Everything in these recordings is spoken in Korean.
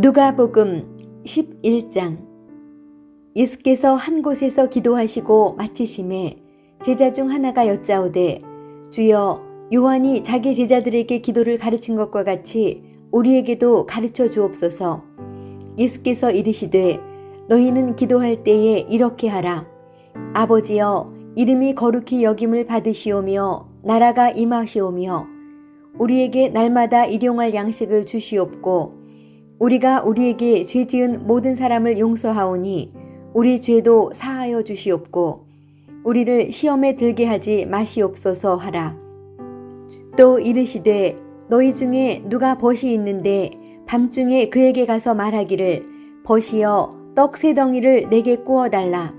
누가복음 11장. 예수께서 한 곳에서 기도하시고 마치심에 제자 중 하나가 여짜오되, 주여, 요한이 자기 제자들에게 기도를 가르친 것과 같이 우리에게도 가르쳐 주옵소서. 예수께서 이르시되, 너희는 기도할 때에 이렇게 하라. 아버지여, 이름이 거룩히 여김을 받으시오며 나라가 임하시오며 우리에게 날마다 일용할 양식을 주시옵고, 우리가 우리에게 죄 지은 모든 사람을 용서하오니 우리 죄도 사하여 주시옵고, 우리를 시험에 들게 하지 마시옵소서 하라. 또 이르시되, 너희 중에 누가 벗이 있는데 밤중에 그에게 가서 말하기를, 벗이여, 떡 세 덩이를 내게 구워달라.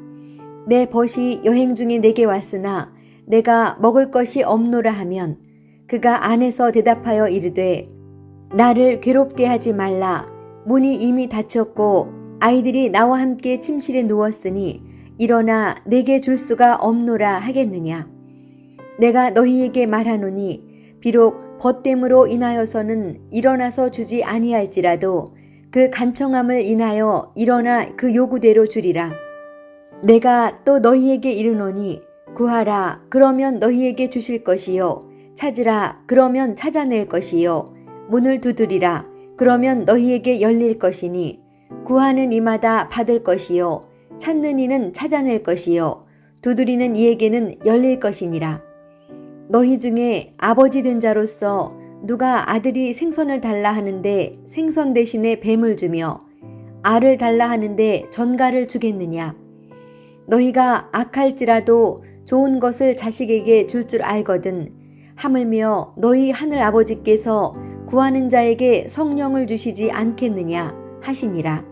내 벗이 여행 중에 내게 왔으나 내가 먹을 것이 없노라 하면, 그가 안에서 대답하여 이르되, 나를 괴롭게 하지 말라. 문이 이미 닫혔고 아이들이 나와 함께 침실에 누웠으니 일어나 내게 줄 수가 없노라 하겠느냐. 내가 너희에게 말하노니 비록 벗됨으로 인하여서는 일어나서 주지 아니할지라도 그 간청함을 인하여 일어나 그 요구대로 주리라. 내가 또 너희에게 이르노니 구하라, 그러면 너희에게 주실 것이요, 찾으라, 그러면 찾아낼 것이요, 문을 두드리라, 그러면 너희에게 열릴 것이니, 구하는 이마다 받을 것이요, 찾는 이는 찾아낼 것이요, 두드리는 이에게는 열릴 것이니라. 너희 중에 아버지 된 자로서 누가 아들이 생선을 달라 하는데 생선 대신에 뱀을 주며 알을 달라 하는데 전갈을 주겠느냐. 너희가 악할지라도 좋은 것을 자식에게 줄 줄 알거든 하물며 너희 하늘 아버지께서 구하는 자에게 성령을 주시지 않겠느냐 하시니라.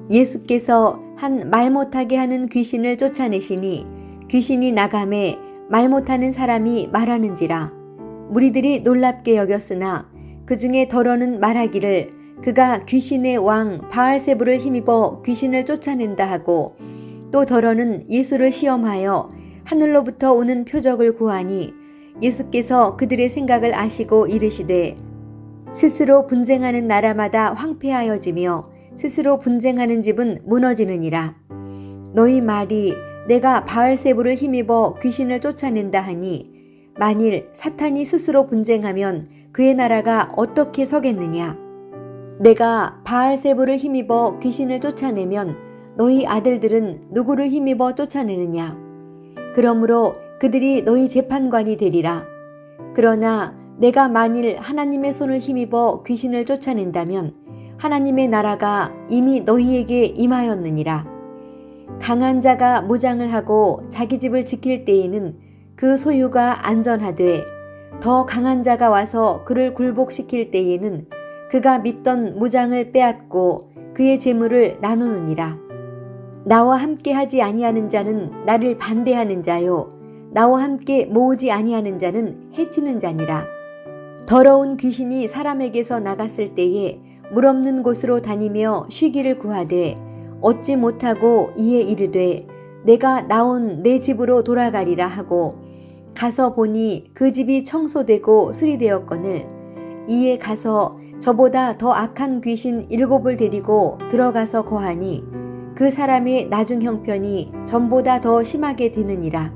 예수께서 한 말 못하게 하는 귀신을 쫓아내시니 귀신이 나가매 말 못하는 사람이 말하는지라. 무리들이 놀랍게 여겼으나 그 중에 더러는 말하기를, 그가 귀신의 왕 바알세불을 힘입어 귀신을 쫓아낸다 하고, 또 더러는 예수를 시험하여 하늘로부터 오는 표적을 구하니, 예수께서 그들의 생각을 아시고 이르시되, 스스로 분쟁하는 나라마다 황폐하여지며 스스로 분쟁하는 집은 무너지느니라. 너희 말이 내가 바알세불을 힘입어 귀신을 쫓아낸다 하니, 만일 사탄이 스스로 분쟁하면 그의 나라가 어떻게 서겠느냐. 내가 바알세불을 힘입어 귀신을 쫓아내면 너희 아들들은 누구를 힘입어 쫓아내느냐. 그러므로 그들이 너희 재판관이 되리라. 그러나 내가 만일 하나님의 손을 힘입어 귀신을 쫓아낸다면 하나님의 나라가 이미 너희에게 임하였느니라. 강한 자가 무장을 하고 자기 집을 지킬 때에는 그 소유가 안전하되, 더 강한 자가 와서 그를 굴복시킬 때에는 그가 믿던 무장을 빼앗고 그의 재물을 나누느니라. 나와 함께 하지 아니하는 자는 나를 반대하는 자요, 나와 함께 모으지 아니하는 자는 해치는 자니라. 더러운 귀신이 사람에게서 나갔을 때에 물 없는 곳으로 다니며 쉬기를 구하되 얻지 못하고 이에 이르되, 내가 나온 내 집으로 돌아가리라 하고 가서 보니 그 집이 청소되고 수리되었거늘, 이에 가서 저보다 더 악한 귀신 7을 데리고 들어가서 거하니 그 사람의 나중 형편이 전보다 더 심하게 되느니라.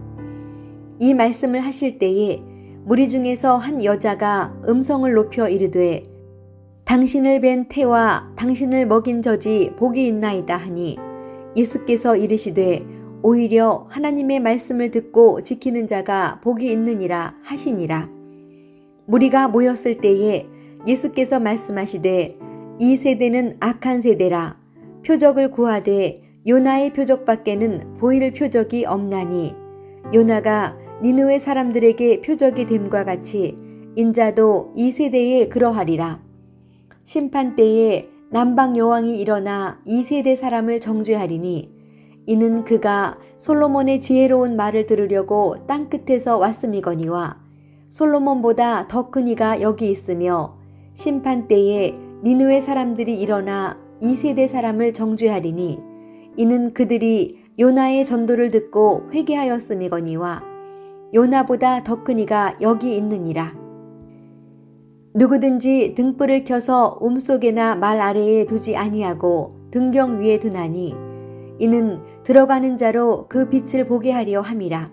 이 말씀을 하실 때에 무리 중에서 한 여자가 음성을 높여 이르되, 당신을 뵌 태와 당신을 먹인 젖이 복이 있나이다 하니, 예수께서 이르시되, 오히려 하나님의 말씀을 듣고 지키는 자가 복이 있느니라 하시니라. 무리가 모였을 때에 예수께서 말씀하시되, 이 세대는 악한 세대라. 표적을 구하되 요나의 표적밖에는 보일 표적이 없나니, 요나가 니느웨 사람들에게 표적이 됨과 같이 인자도 이 세대에 그러하리라. 심판 때에 남방 여왕이 일어나 이 세대 사람을 정죄하리니, 이는 그가 솔로몬의 지혜로운 말을 들으려고 땅끝에서 왔음이거니와 솔로몬보다 더 큰 이가 여기 있으며, 심판 때에 니느웨 사람들이 일어나 이 세대 사람을 정죄하리니, 이는 그들이 요나의 전도를 듣고 회개하였음이거니와 요나보다 더 큰 이가 여기 있느니라. 누구든지 등불을 켜서 움속에나 말 아래에 두지 아니하고 등경 위에 두나니 이는 들어가는 자로 그 빛을 보게 하려 함이라.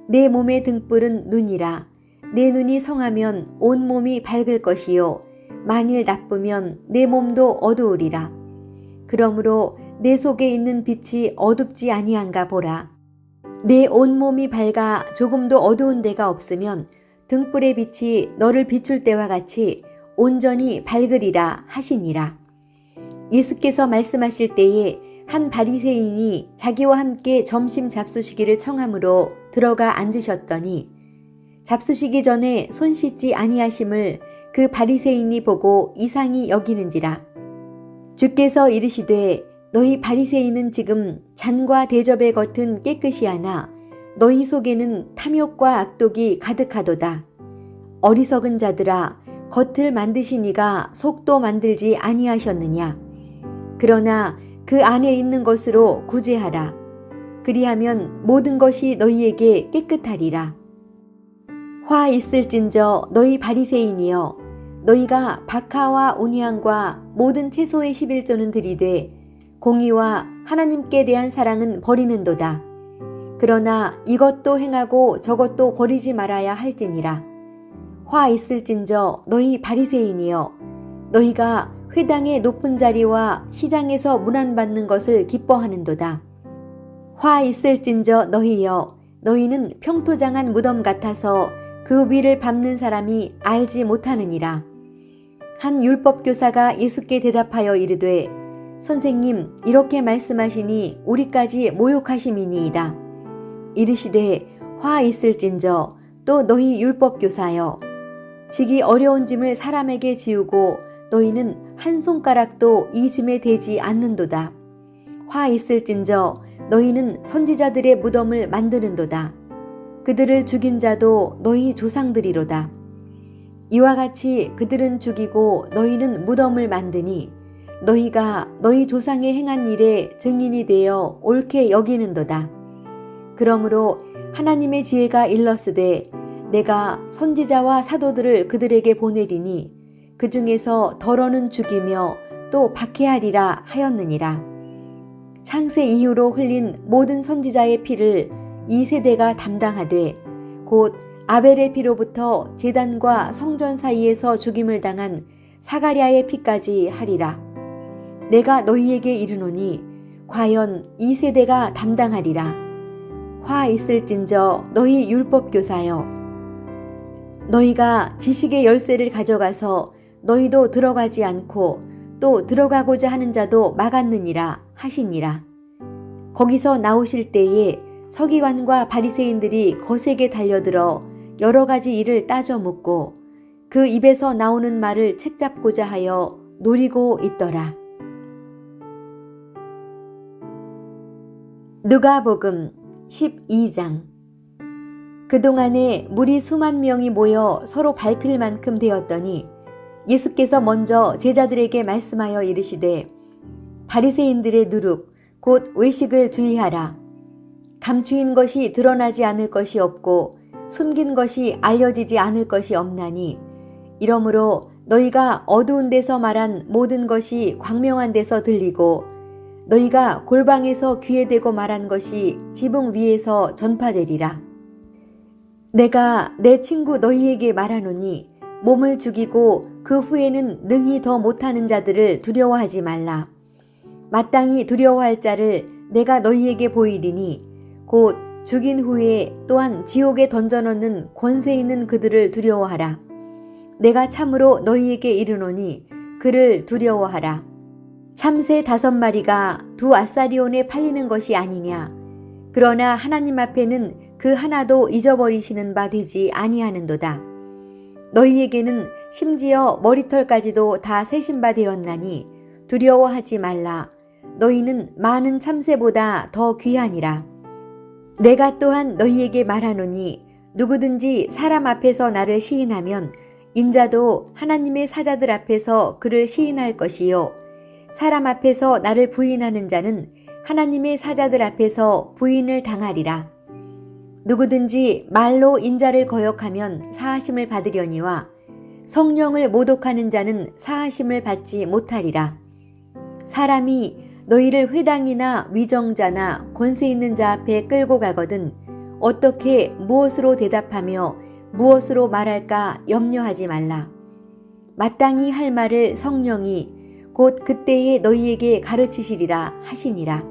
내 몸의 등불은 눈이라. 내 눈이 성하면 온 몸이 밝을 것이요 만일 나쁘면 내 몸도 어두우리라. 그러므로 내 속에 있는 빛이 어둡지 아니한가 보라. 내 온몸이 밝아 조금도 어두운 데가 없으면 등불의 빛이 너를 비출 때와 같이 온전히 밝으리라 하시니라. 예수께서 말씀하실 때에 한 바리새인이 자기와 함께 점심 잡수시기를 청함으로 들어가 앉으셨더니 잡수시기 전에 손 씻지 아니하심을 그 바리새인이 보고 이상히 여기는지라. 주께서 이르시되 너희 바리새인은 지금 잔과 대접의 겉은 깨끗이 하나 너희 속에는 탐욕과 악독이 가득하도다. 어리석은 자들아, 겉을 만드시니가 속도 만들지 아니하셨느냐. 그러나 그 안에 있는 것으로 구제하라. 그리하면 모든 것이 너희에게 깨끗하리라. 화 있을진저 너희 바리새인이여, 너희가 박하와 온향과 모든 채소의 11조는 들이되 공의와 하나님께 대한 사랑은 버리는도다. 그러나 이것도 행하고 저것도 버리지 말아야 할지니라. 화 있을진저 너희 바리새인이여, 너희가 회당의 높은 자리와 시장에서 문안받는 것을 기뻐하는도다. 화 있을진저 너희여, 너희는 평토장한 무덤 같아서 그 위를 밟는 사람이 알지 못하느니라. 한 율법교사가 예수께 대답하여 이르되 선생님, 이렇게 말씀하시니 우리까지 모욕하심이니이다. 이르시되 화 있을진저 또 너희 율법교사여, 지기 어려운 짐을 사람에게 지우고 너희는 한 손가락도 이 짐에 대지 않는도다. 화 있을진저 너희는 선지자들의 무덤을 만드는도다. 그들을 죽인 자도 너희 조상들이로다. 이와 같이 그들은 죽이고 너희는 무덤을 만드니 너희가 너희 조상의 행한 일에 증인이 되어 옳게 여기는도다. 그러므로 하나님의 지혜가 일렀으되 내가 선지자와 사도들을 그들에게 보내리니 그 중에서 덜어는 죽이며 또 박해하리라 하였느니라. 창세 이후로 흘린 모든 선지자의 피를 이 세대가 담당하되 곧 아벨의 피로부터 제단과 성전 사이에서 죽임을 당한 사가랴의 피까지 하리라. 내가 너희에게 이르노니 과연 이 세대가 담당하리라. 화 있을진저 너희 율법교사여, 너희가 지식의 열쇠를 가져가서 너희도 들어가지 않고 또 들어가고자 하는 자도 막았느니라 하시니라. 거기서 나오실 때에 서기관과 바리새인들이 거세게 달려들어 여러 가지 일을 따져 묻고 그 입에서 나오는 말을 책잡고자 하여 노리고 있더라. 누가복음 12장. 그동안에 무리 수만 명이 모여 서로 밟힐 만큼 되었더니 예수께서 먼저 제자들에게 말씀하여 이르시되 바리새인들의 누룩 곧 외식을 주의하라. 감추인 것이 드러나지 않을 것이 없고 숨긴 것이 알려지지 않을 것이 없나니 이러므로 너희가 어두운 데서 말한 모든 것이 광명한 데서 들리고 너희가 골방에서 귀에 대고 말한 것이 지붕 위에서 전파되리라. 내가 내 친구 너희에게 말하노니 몸을 죽이고 그 후에는 능히 더 못하는 자들을 두려워하지 말라. 마땅히 두려워할 자를 내가 너희에게 보이리니 곧 죽인 후에 또한 지옥에 던져넣는 권세 있는 그들을 두려워하라. 내가 참으로 너희에게 이르노니 그를 두려워하라. 참새 5마리가 2아사리온에 팔리는 것이 아니냐. 그러나 하나님 앞에는 그 하나도 잊어버리시는 바 되지 아니하는도다. 너희에게는 심지어 머리털까지도 다 세신 바 되었나니 두려워하지 말라. 너희는 많은 참새보다 더 귀하니라. 내가 또한 너희에게 말하노니 누구든지 사람 앞에서 나를 시인하면 인자도 하나님의 사자들 앞에서 그를 시인할 것이요 사람 앞에서 나를 부인하는 자는 하나님의 사자들 앞에서 부인을 당하리라. 누구든지 말로 인자를 거역하면 사하심을 받으려니와 성령을 모독하는 자는 사하심을 받지 못하리라. 사람이 너희를 회당이나 위정자나 권세 있는 자 앞에 끌고 가거든 어떻게 무엇으로 대답하며 무엇으로 말할까 염려하지 말라. 마땅히 할 말을 성령이 곧 그때에 너희에게 가르치시리라 하시니라.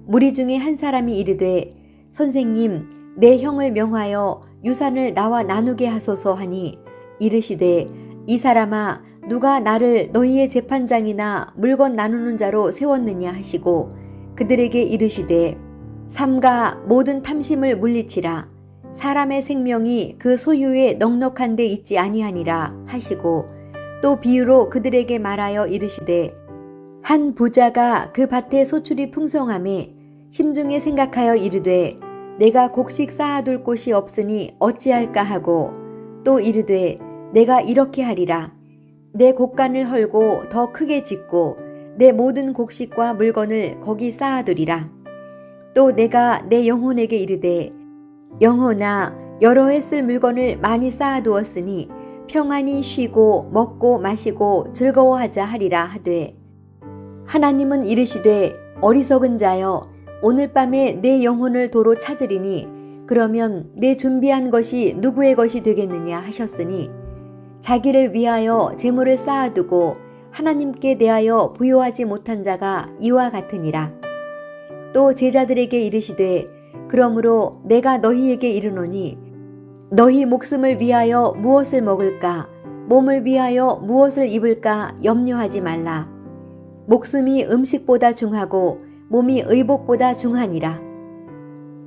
무리 중에 한 사람이 이르되 선생님 내 형을 명하여 유산을 나와 나누게 하소서 하니 이르시되 이 사람아 누가 나를 너희의 재판장이나 물건 나누는 자로 세웠느냐 하시고 그들에게 이르시되 삼가 모든 탐심을 물리치라. 사람의 생명이 그 소유에 넉넉한 데 있지 아니하니라 하시고 또 비유로 그들에게 말하여 이르시되 한 부자가 그 밭에 소출이 풍성함에 심중에 생각하여 이르되 내가 곡식 쌓아둘 곳이 없으니 어찌할까 하고 또 이르되 내가 이렇게 하리라. 내 곡간을 헐고 더 크게 짓고 내 모든 곡식과 물건을 거기 쌓아두리라. 또 내가 내 영혼에게 이르되 영혼아 여러 해 쓸 물건을 많이 쌓아두었으니 평안히 쉬고 먹고 마시고 즐거워하자 하리라 하되 하나님은 이르시되 어리석은 자여 오늘 밤에 내 영혼을 도로 찾으리니 그러면 내 준비한 것이 누구의 것이 되겠느냐 하셨으니 자기를 위하여 재물을 쌓아두고 하나님께 대하여 부요하지 못한 자가 이와 같으니라. 또 제자들에게 이르시되 그러므로 내가 너희에게 이르노니 너희 목숨을 위하여 무엇을 먹을까 몸을 위하여 무엇을 입을까 염려하지 말라. 목숨이 음식보다 중하고 몸이 의복보다 중하니라.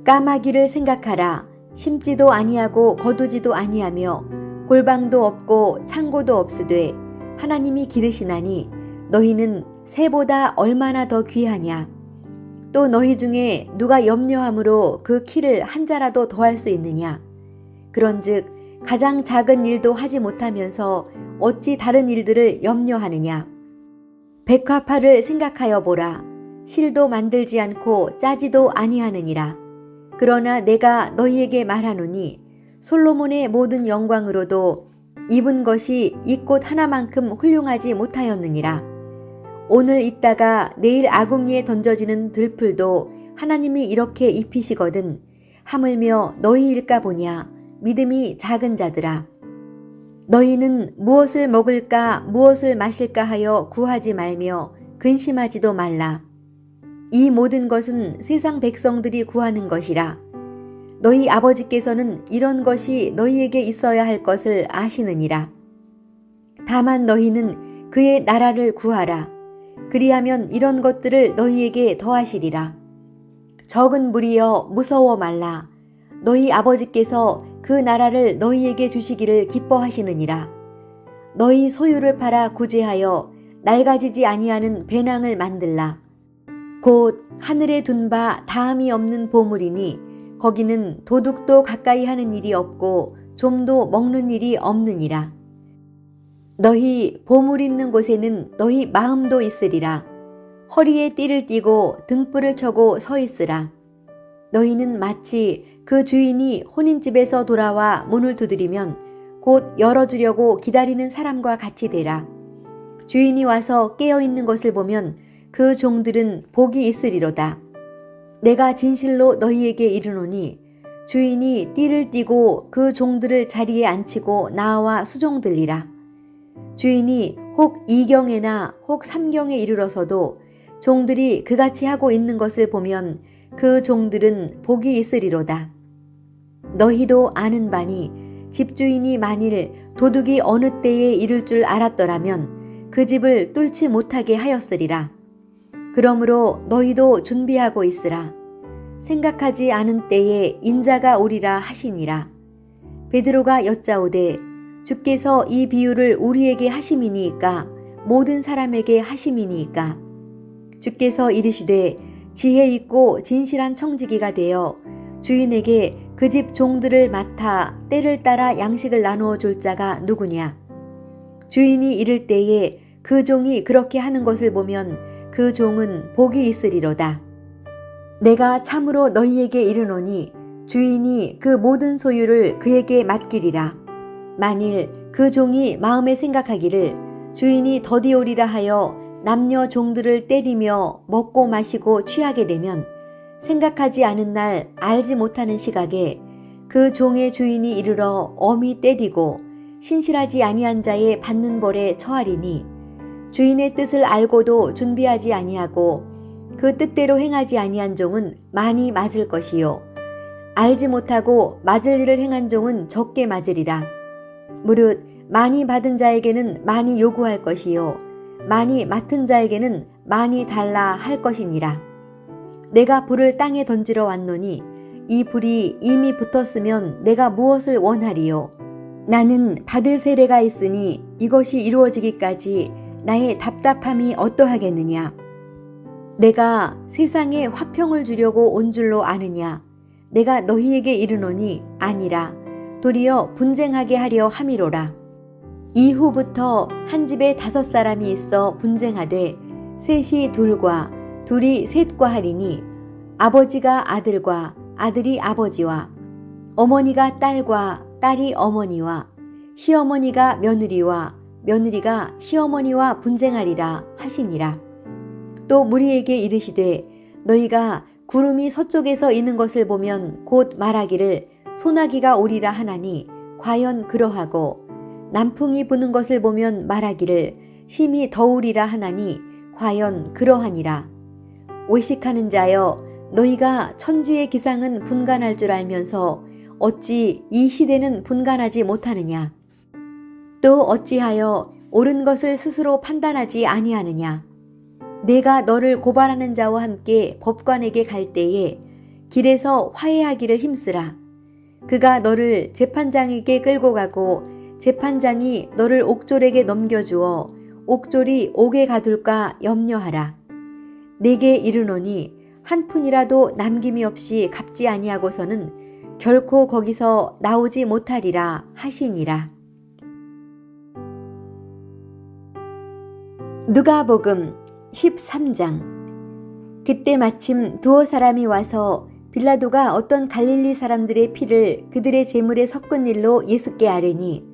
까마귀를 생각하라. 심지도 아니하고 거두지도 아니하며 골방도 없고 창고도 없으되 하나님이 기르시나니 너희는 새보다 얼마나 더 귀하냐. 또 너희 중에 누가 염려함으로 그 키를 한 자라도 더할 수 있느냐. 그런즉 가장 작은 일도 하지 못하면서 어찌 다른 일들을 염려하느냐. 백화파를 생각하여 보라. 실도 만들지 않고 짜지도 아니하느니라. 그러나 내가 너희에게 말하노니 솔로몬의 모든 영광으로도 입은 것이 이 꽃 하나만큼 훌륭하지 못하였느니라. 오늘 있다가 내일 아궁이에 던져지는 들풀도 하나님이 이렇게 입히시거든 하물며 너희일까 보냐. 믿음이 작은 자들아. 너희는 무엇을 먹을까 무엇을 마실까 하여 구하지 말며 근심하지도 말라. 이 모든 것은 세상 백성들이 구하는 것이라. 너희 아버지께서는 이런 것이 너희에게 있어야 할 것을 아시느니라. 다만 너희는 그의 나라를 구하라. 그리하면 이런 것들을 너희에게 더하시리라. 적은 무리여 무서워 말라. 너희 아버지께서 그 나라를 너희에게 주시기를 기뻐하시느니라. 너희 소유를 팔아 구제하여 낡아지지 아니하는 배낭을 만들라. 곧 하늘에 둔 바 다함이 없는 보물이니 거기는 도둑도 가까이 하는 일이 없고 좀도 먹는 일이 없느니라. 너희 보물 있는 곳에는 너희 마음도 있으리라. 허리에 띠를 띠고 등불을 켜고 서 있으라. 너희는 마치 그 주인이 혼인집에서 돌아와 문을 두드리면 곧 열어주려고 기다리는 사람과 같이 되라. 주인이 와서 깨어있는 것을 보면 그 종들은 복이 있으리로다. 내가 진실로 너희에게 이르노니 주인이 띠를 띠고 그 종들을 자리에 앉히고 나와 수종들리라. 주인이 혹 2경에나 혹 3경에 이르러서도 종들이 그같이 하고 있는 것을 보면 그 종들은 복이 있으리로다. 너희도 아는 바니 집주인이 만일 도둑이 어느 때에 이를 줄 알았더라면 그 집을 뚫지 못하게 하였으리라. 그러므로 너희도 준비하고 있으라. 생각하지 않은 때에 인자가 오리라 하시니라. 베드로가 여짜오되 주께서 이 비유를 우리에게 하심이니이까 모든 사람에게 하심이니이까. 주께서 이르시되 지혜 있고 진실한 청지기가 되어 주인에게 그 집 종들을 맡아 때를 따라 양식을 나누어 줄 자가 누구냐. 주인이 이를 때에 그 종이 그렇게 하는 것을 보면 그 종은 복이 있으리로다. 내가 참으로 너희에게 이르노니 주인이 그 모든 소유를 그에게 맡기리라. 만일 그 종이 마음에 생각하기를 주인이 더디오리라 하여 남녀 종들을 때리며 먹고 마시고 취하게 되면 생각하지 않은 날 알지 못하는 시각에 그 종의 주인이 이르러 엄히 때리고 신실하지 아니한 자의 받는 벌에 처하리니 주인의 뜻을 알고도 준비하지 아니하고 그 뜻대로 행하지 아니한 종은 많이 맞을 것이요 알지 못하고 맞을 일을 행한 종은 적게 맞으리라. 무릇 많이 받은 자에게는 많이 요구할 것이요 많이 맡은 자에게는 많이 달라 할 것이니라. 내가 불을 땅에 던지러 왔노니 이 불이 이미 붙었으면 내가 무엇을 원하리요. 나는 받을 세례가 있으니 이것이 이루어지기까지 나의 답답함이 어떠하겠느냐. 내가 세상에 화평을 주려고 온 줄로 아느냐. 내가 너희에게 이르노니 아니라 도리어 분쟁하게 하려 함이로라. 이후부터 한 집에 5사람이 있어 분쟁하되 셋이 둘과 둘이 셋과 하리니 아버지가 아들과 아들이 아버지와 어머니가 딸과 딸이 어머니와 시어머니가 며느리와 며느리가 시어머니와 분쟁하리라 하시니라. 또 무리에게 이르시되 너희가 구름이 서쪽에서 있는 것을 보면 곧 말하기를 소나기가 오리라 하나니 과연 그러하고 남풍이 부는 것을 보면 말하기를 심히 더우리라 하나니 과연 그러하니라. 외식하는 자여 너희가 천지의 기상은 분간할 줄 알면서 어찌 이 시대는 분간하지 못하느냐. 또 어찌하여 옳은 것을 스스로 판단하지 아니하느냐. 내가 너를 고발하는 자와 함께 법관에게 갈 때에 길에서 화해하기를 힘쓰라. 그가 너를 재판장에게 끌고 가고 재판장이 너를 옥졸에게 넘겨주어 옥졸이 옥에 가둘까 염려하라. 내게 이르노니 한 푼이라도 남김이 없이 갚지 아니하고서는 결코 거기서 나오지 못하리라 하시니라. 누가복음 13장. 그때 마침 두어 사람이 와서 빌라도가 어떤 갈릴리 사람들의 피를 그들의 제물에 섞은 일로 예수께 아뢰니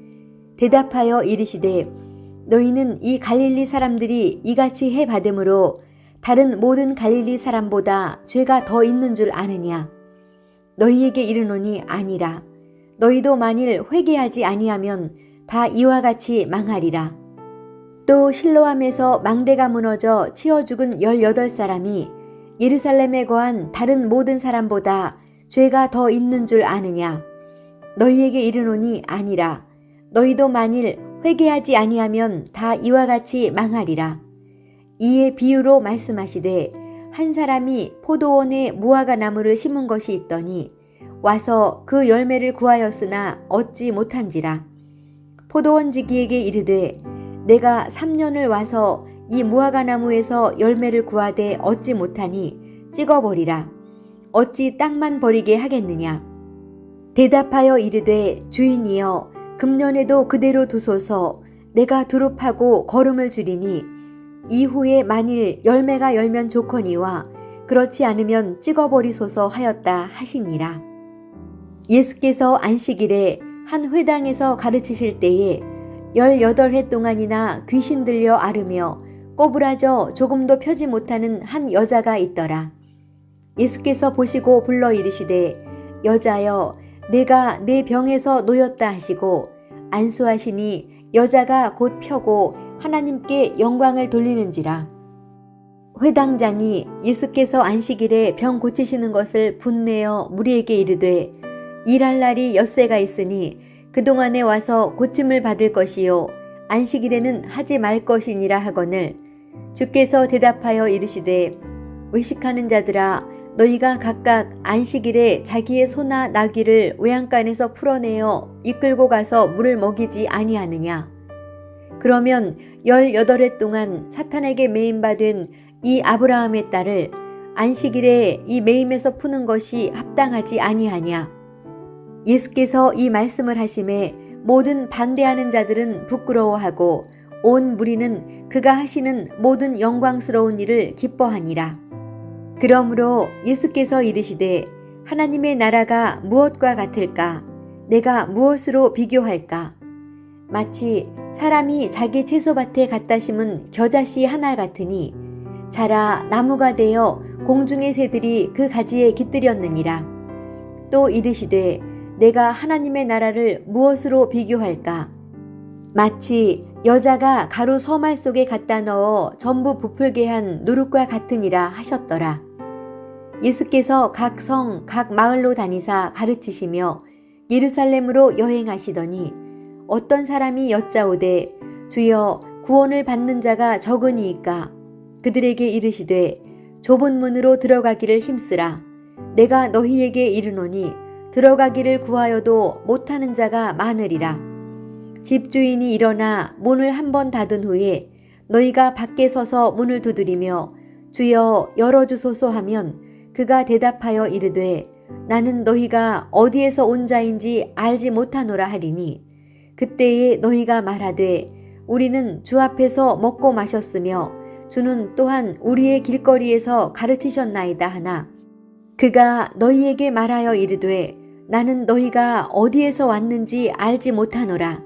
대답하여 이르시되 너희는 이 갈릴리 사람들이 이같이 해 받음으로 다른 모든 갈릴리 사람보다 죄가 더 있는 줄 아느냐. 너희에게 이르노니 아니라. 너희도 만일 회개하지 아니하면 다 이와 같이 망하리라. 또 실로암에서 망대가 무너져 치어 죽은 18사람이 예루살렘에 거한 다른 모든 사람보다 죄가 더 있는 줄 아느냐. 너희에게 이르노니 아니라. 너희도 만일 회개하지 아니하면 다 이와 같이 망하리라. 이에 비유로 말씀하시되 한 사람이 포도원에 무화과 나무를 심은 것이 있더니 와서 그 열매를 구하였으나 얻지 못한지라. 포도원 지기에게 이르되 내가 3년을 와서 이 무화과 나무에서 열매를 구하되 얻지 못하니 찍어버리라. 어찌 땅만 버리게 하겠느냐. 대답하여 이르되 주인이여 금년에도 그대로 두소서. 내가 두릅하고 거름을 줄이니 이후에 만일 열매가 열면 좋거니와 그렇지 않으면 찍어버리소서 하였다 하시니라. 예수께서 안식일에 한 회당에서 가르치실 때에 18해 동안이나 귀신 들려 앓으며 꼬부라져 조금도 펴지 못하는 한 여자가 있더라. 예수께서 보시고 불러 이르시되 여자여 내가 내 병에서 놓였다 하시고 안수하시니 여자가 곧 펴고 하나님께 영광을 돌리는지라. 회당장이 예수께서 안식일에 병 고치시는 것을 분내어 무리에게 이르되 일할 날이 엿새가 있으니 그동안에 와서 고침을 받을 것이요 안식일에는 하지 말 것이니라 하거늘 주께서 대답하여 이르시되 외식하는 자들아 너희가 각각 안식일에 자기의 소나 나귀를 외양간에서 풀어내어 이끌고 가서 물을 먹이지 아니하느냐. 그러면 18해 동안 사탄에게 매임받은 이 아브라함의 딸을 안식일에 이 매임에서 푸는 것이 합당하지 아니하냐. 예수께서 이 말씀을 하심에 모든 반대하는 자들은 부끄러워하고 온 무리는 그가 하시는 모든 영광스러운 일을 기뻐하니라. 그러므로 예수께서 이르시되 하나님의 나라가 무엇과 같을까? 내가 무엇으로 비교할까? 마치 사람이 자기 채소밭에 갖다 심은 겨자씨 하나 같으니 자라 나무가 되어 공중의 새들이 그 가지에 깃들였느니라. 또 이르시되 내가 하나님의 나라를 무엇으로 비교할까? 마치 여자가 가루 서말 속에 갖다 넣어 전부 부풀게 한 누룩과 같으니라 하셨더라. 예수께서 각 성, 각 마을로 다니사 가르치시며 예루살렘으로 여행하시더니 어떤 사람이 여짜오되 주여 구원을 받는 자가 적으니이까? 그들에게 이르시되 좁은 문으로 들어가기를 힘쓰라. 내가 너희에게 이르노니 들어가기를 구하여도 못하는 자가 많으리라. 집주인이 일어나 문을 한 번 닫은 후에 너희가 밖에 서서 문을 두드리며 주여 열어주소서 하면 그가 대답하여 이르되 나는 너희가 어디에서 온 자인지 알지 못하노라 하리니 그때에 너희가 말하되 우리는 주 앞에서 먹고 마셨으며 주는 또한 우리의 길거리에서 가르치셨나이다 하나 그가 너희에게 말하여 이르되 나는 너희가 어디에서 왔는지 알지 못하노라.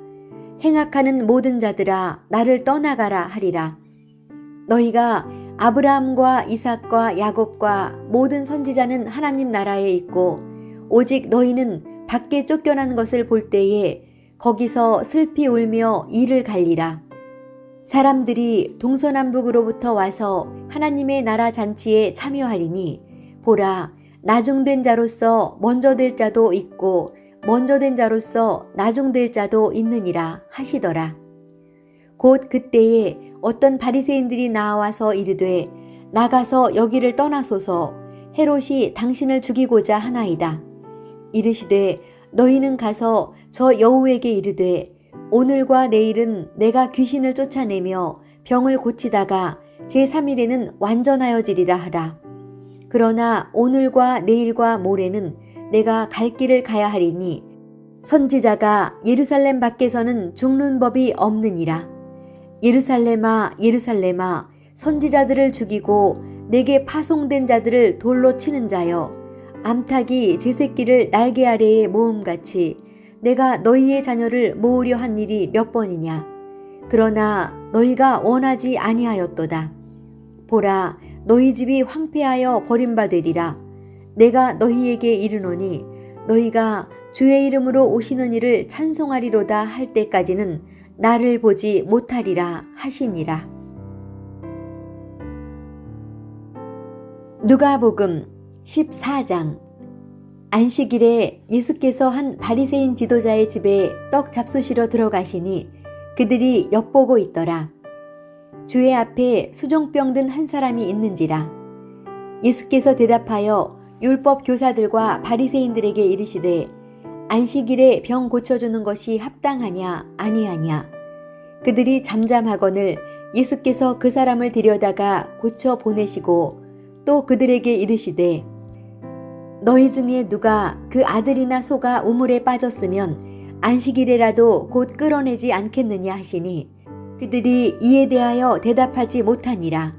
행악하는 모든 자들아 나를 떠나가라 하리라. 너희가 아브라함과 이삭과 야곱과 모든 선지자는 하나님 나라에 있고 오직 너희는 밖에 쫓겨난 것을 볼 때에 거기서 슬피 울며 이를 갈리라. 사람들이 동서남북으로부터 와서 하나님의 나라 잔치에 참여하리니 보라 나중된 자로서 먼저 될 자도 있고 먼저 된 자로서 나중될 자도 있느니라 하시더라. 곧 그때에 어떤 바리새인들이 나와서 이르되 나가서 여기를 떠나소서 헤롯이 당신을 죽이고자 하나이다. 이르시되 너희는 가서 저 여우에게 이르되 오늘과 내일은 내가 귀신을 쫓아내며 병을 고치다가 제3일에는 완전하여지리라 하라. 그러나 오늘과 내일과 모레는 내가 갈 길을 가야 하리니 선지자가 예루살렘 밖에서는 죽는 법이 없느니라. 예루살렘아 예루살렘아 선지자들을 죽이고 내게 파송된 자들을 돌로 치는 자여 암탉이 제 새끼를 날개 아래에 모음같이 내가 너희의 자녀를 모으려 한 일이 몇 번이냐. 그러나 너희가 원하지 아니하였도다. 보라 너희 집이 황폐하여 버림받으리라. 내가 너희에게 이르노니 너희가 주의 이름으로 오시는 이를 찬송하리로다 할 때까지는 나를 보지 못하리라 하시니라. 누가복음 14장. 안식일에 예수께서 한 바리새인 지도자의 집에 떡 잡수시러 들어가시니 그들이 엿보고 있더라. 주의 앞에 수종병 든 한 사람이 있는지라. 예수께서 대답하여 율법 교사들과 바리새인들에게 이르시되 안식일에 병 고쳐주는 것이 합당하냐 아니하냐. 그들이 잠잠하거늘 예수께서 그 사람을 데려다가 고쳐 보내시고 또 그들에게 이르시되 너희 중에 누가 그 아들이나 소가 우물에 빠졌으면 안식일에라도 곧 끌어내지 않겠느냐 하시니 그들이 이에 대하여 대답하지 못하니라.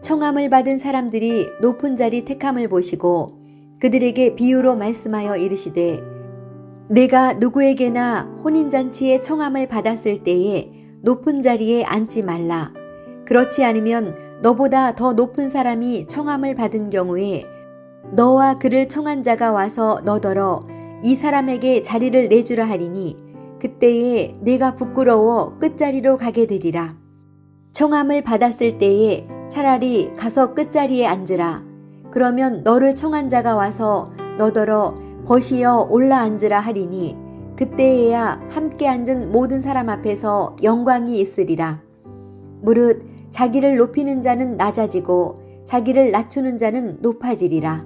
청함을 받은 사람들이 높은 자리 택함을 보시고 그들에게 비유로 말씀하여 이르시되 내가 누구에게나 혼인잔치에 청함을 받았을 때에 높은 자리에 앉지 말라. 그렇지 않으면 너보다 더 높은 사람이 청함을 받은 경우에 너와 그를 청한 자가 와서 너더러 이 사람에게 자리를 내주라 하리니 그때에 내가 부끄러워 끝자리로 가게 되리라. 청함을 받았을 때에 차라리 가서 끝자리에 앉으라. 그러면 너를 청한 자가 와서 너더러 거시어 올라 앉으라 하리니 그때에야 함께 앉은 모든 사람 앞에서 영광이 있으리라. 무릇 자기를 높이는 자는 낮아지고 자기를 낮추는 자는 높아지리라.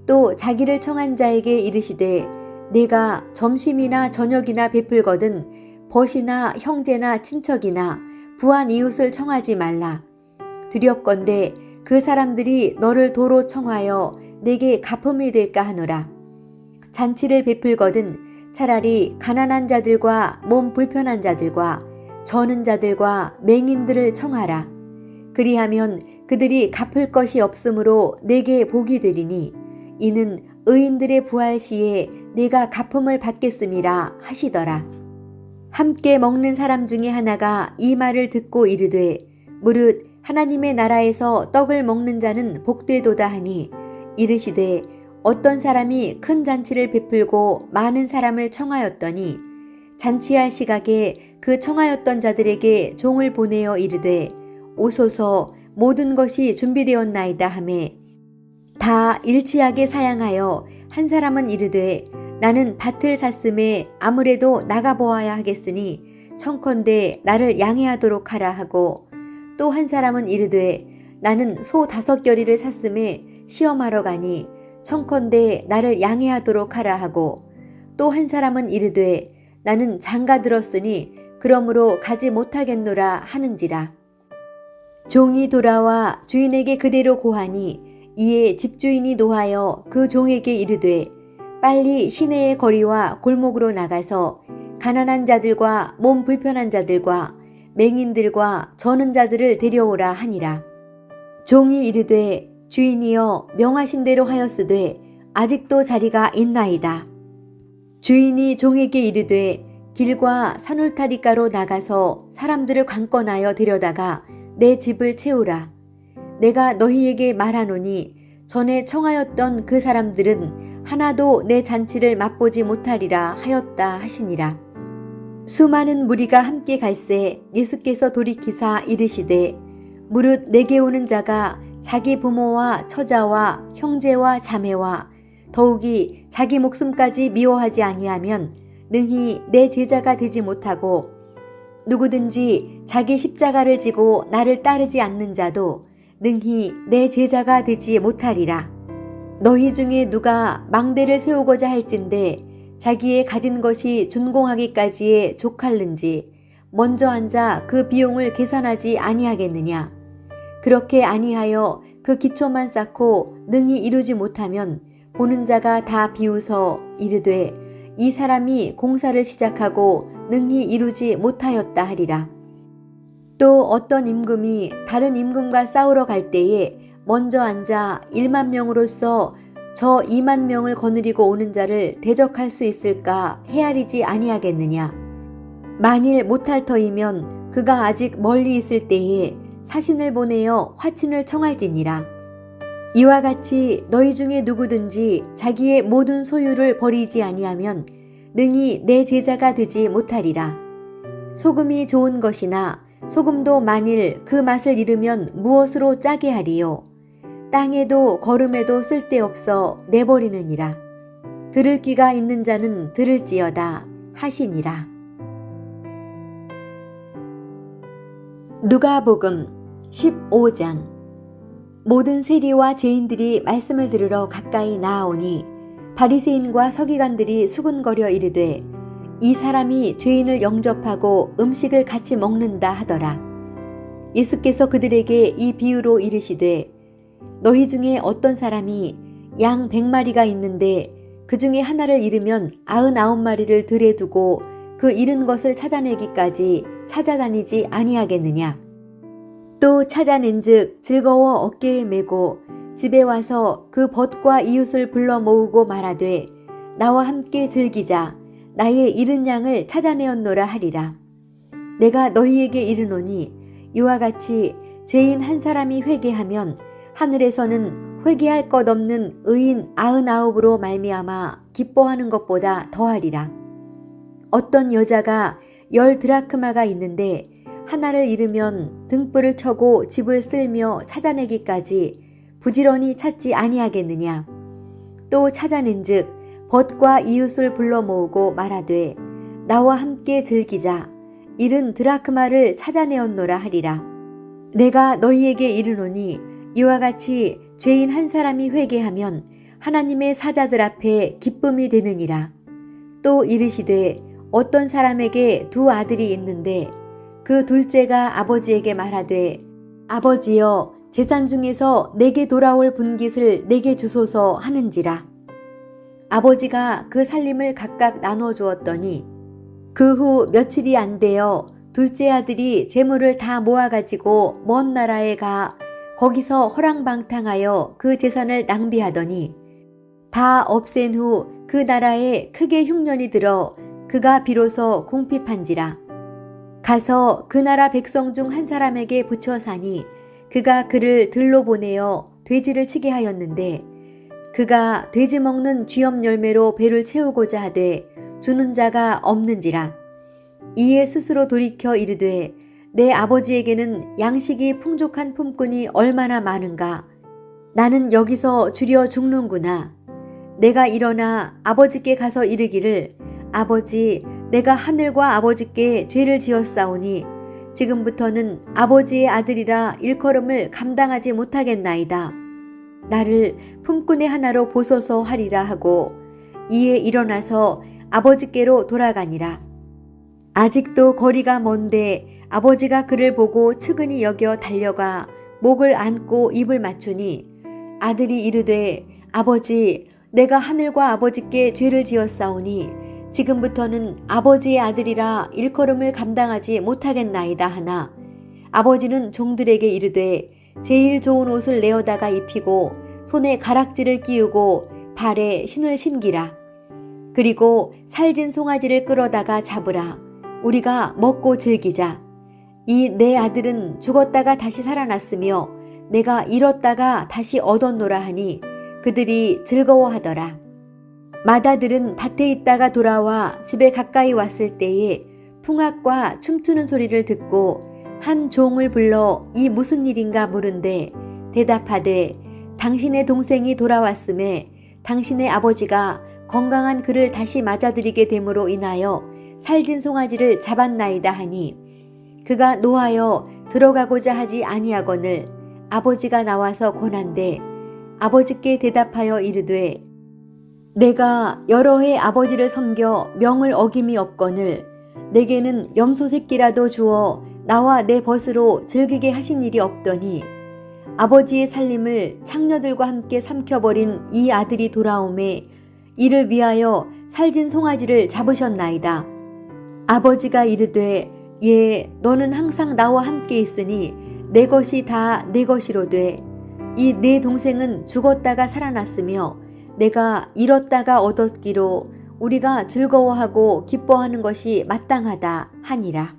또 자기를 청한 자에게 이르시되 내가 점심이나 저녁이나 베풀거든 벗이나 형제나 친척이나 부한 이웃을 청하지 말라. 두렵건대 그 사람들이 너를 도로 청하여 내게 가품이 될까 하노라. 잔치를 베풀거든 차라리 가난한 자들과 몸 불편한 자들과 저는 자들과 맹인들을 청하라. 그리하면 그들이 갚을 것이 없으므로 내게 복이 되리니 이는 의인들의 부활 시에 내가 가품을 받겠음이라 하시더라. 함께 먹는 사람 중에 하나가 이 말을 듣고 이르되 무릇 하나님의 나라에서 떡을 먹는 자는 복되도다 하니 이르시되 어떤 사람이 큰 잔치를 베풀고 많은 사람을 청하였더니 잔치할 시각에 그 청하였던 자들에게 종을 보내어 이르되 오소서 모든 것이 준비되었나이다 하매 다 일치하게 사양하여 한 사람은 이르되 나는 밭을 샀음에 아무래도 나가보아야 하겠으니 청컨대 나를 양해하도록 하라 하고 또 한 사람은 이르되 나는 소 5겨리를 샀음에 시험하러 가니 청컨대 나를 양해하도록 하라 하고 또 한 사람은 이르되 나는 장가 들었으니 그러므로 가지 못하겠노라 하는지라. 종이 돌아와 주인에게 그대로 고하니 이에 집주인이 노하여 그 종에게 이르되 빨리 시내의 거리와 골목으로 나가서 가난한 자들과 몸 불편한 자들과 맹인들과 저는 자들을 데려오라 하니라. 종이 이르되 주인이여 명하신 대로 하였으되 아직도 자리가 있나이다. 주인이 종에게 이르되 길과 산울타리가로 나가서 사람들을 관건하여 데려다가 내 집을 채우라. 내가 너희에게 말하노니 전에 청하였던 그 사람들은 하나도 내 잔치를 맛보지 못하리라 하였다 하시니라. 수많은 무리가 함께 갈새 예수께서 돌이키사 이르시되 무릇 내게 오는 자가 자기 부모와 처자와 형제와 자매와 더욱이 자기 목숨까지 미워하지 아니하면 능히 내 제자가 되지 못하고 누구든지 자기 십자가를 지고 나를 따르지 않는 자도 능히 내 제자가 되지 못하리라. 너희 중에 누가 망대를 세우고자 할진대 자기의 가진 것이 준공하기까지에 족할는지 먼저 앉아 그 비용을 계산하지 아니하겠느냐. 그렇게 아니하여 그 기초만 쌓고 능히 이루지 못하면 보는 자가 다 비웃어 이르되 이 사람이 공사를 시작하고 능히 이루지 못하였다 하리라. 또 어떤 임금이 다른 임금과 싸우러 갈 때에 먼저 앉아 1만 명으로서 저 2만 명을 거느리고 오는 자를 대적할 수 있을까 헤아리지 아니하겠느냐. 만일 못할 터이면 그가 아직 멀리 있을 때에 사신을 보내어 화친을 청할지니라. 이와 같이 너희 중에 누구든지 자기의 모든 소유를 버리지 아니하면 능히 내 제자가 되지 못하리라. 소금이 좋은 것이나 소금도 만일 그 맛을 잃으면 무엇으로 짜게 하리요. 땅에도 거름에도 쓸데없어 내버리느니라. 들을 귀가 있는 자는 들을지어다 하시니라. 누가복음 15장. 모든 세리와 죄인들이 말씀을 들으러 가까이 나아오니 바리새인과 서기관들이 수군거려 이르되 이 사람이 죄인을 영접하고 음식을 같이 먹는다 하더라. 예수께서 그들에게 이 비유로 이르시되 너희 중에 어떤 사람이 양 100마리가 있는데 그 중에 하나를 잃으면 99마리를 들에 두고 그 잃은 것을 찾아내기까지 찾아다니지 아니하겠느냐. 또 찾아낸즉 즐거워 어깨에 메고 집에 와서 그 벗과 이웃을 불러 모으고 말하되 나와 함께 즐기자. 나의 잃은 양을 찾아내었노라 하리라. 내가 너희에게 이르노니 이와 같이 죄인 한 사람이 회개하면 하늘에서는 회개할 것 없는 의인 99으로 말미암아 기뻐하는 것보다 더하리라. 어떤 여자가 10드라크마가 있는데 하나를 잃으면 등불을 켜고 집을 쓸며 찾아내기까지 부지런히 찾지 아니하겠느냐. 또 찾아낸즉 벗과 이웃을 불러 모으고 말하되 나와 함께 즐기자. 잃은 드라크마를 찾아내었노라 하리라. 내가 너희에게 이르노니 이와 같이 죄인 한 사람이 회개하면 하나님의 사자들 앞에 기쁨이 되느니라. 또 이르시되 어떤 사람에게 2 아들이 있는데 그 둘째가 아버지에게 말하되 아버지여 재산 중에서 내게 돌아올 분깃을 내게 주소서 하는지라. 아버지가 그 살림을 각각 나눠 주었더니 그 후 며칠이 안 되어 둘째 아들이 재물을 다 모아가지고 먼 나라에 가 거기서 허랑방탕하여 그 재산을 낭비하더니 다 없앤 후 그 나라에 크게 흉년이 들어 그가 비로소 궁핍한지라. 가서 그 나라 백성 중 한 사람에게 붙여 사니 그가 그를 들로 보내어 돼지를 치게 하였는데 그가 돼지 먹는 쥐염 열매로 배를 채우고자 하되 주는 자가 없는지라. 이에 스스로 돌이켜 이르되 내 아버지에게는 양식이 풍족한 품꾼이 얼마나 많은가. 나는 여기서 주려 죽는구나. 내가 일어나 아버지께 가서 이르기를 아버지, 내가 하늘과 아버지께 죄를 지었사오니 지금부터는 아버지의 아들이라 일컬음을 감당하지 못하겠나이다. 나를 품꾼의 하나로 보소서 하리라 하고 이에 일어나서 아버지께로 돌아가니라. 아직도 거리가 먼데 아버지가 그를 보고 측은히 여겨 달려가 목을 안고 입을 맞추니 아들이 이르되 아버지, 내가 하늘과 아버지께 죄를 지었사오니 지금부터는 아버지의 아들이라 일컬음을 감당하지 못하겠나이다 하나 아버지는 종들에게 이르되 제일 좋은 옷을 내어다가 입히고 손에 가락지를 끼우고 발에 신을 신기라. 그리고 살진 송아지를 끌어다가 잡으라. 우리가 먹고 즐기자. 이 내 아들은 죽었다가 다시 살아났으며 내가 잃었다가 다시 얻었노라 하니 그들이 즐거워하더라. 마다들은 밭에 있다가 돌아와 집에 가까이 왔을 때에 풍악과 춤추는 소리를 듣고 한 종을 불러 이 무슨 일인가 물은데 대답하되 당신의 동생이 돌아왔음에 당신의 아버지가 건강한 그를 다시 맞아들이게 됨으로 인하여 살진 송아지를 잡았나이다 하니 그가 노하여 들어가고자 하지 아니하거늘 아버지가 나와서 권한대 아버지께 대답하여 이르되 내가 여러 해 아버지를 섬겨 명을 어김이 없거늘 내게는 염소 새끼라도 주어 나와 내 벗으로 즐기게 하신 일이 없더니 아버지의 살림을 창녀들과 함께 삼켜버린 이 아들이 돌아오매 이를 위하여 살진 송아지를 잡으셨나이다. 아버지가 이르되 예, 너는 항상 나와 함께 있으니 내 것이 다 내 것이로되 이 내 동생은 죽었다가 살아났으며 내가 잃었다가 얻었기로 우리가 즐거워하고 기뻐하는 것이 마땅하다 하니라.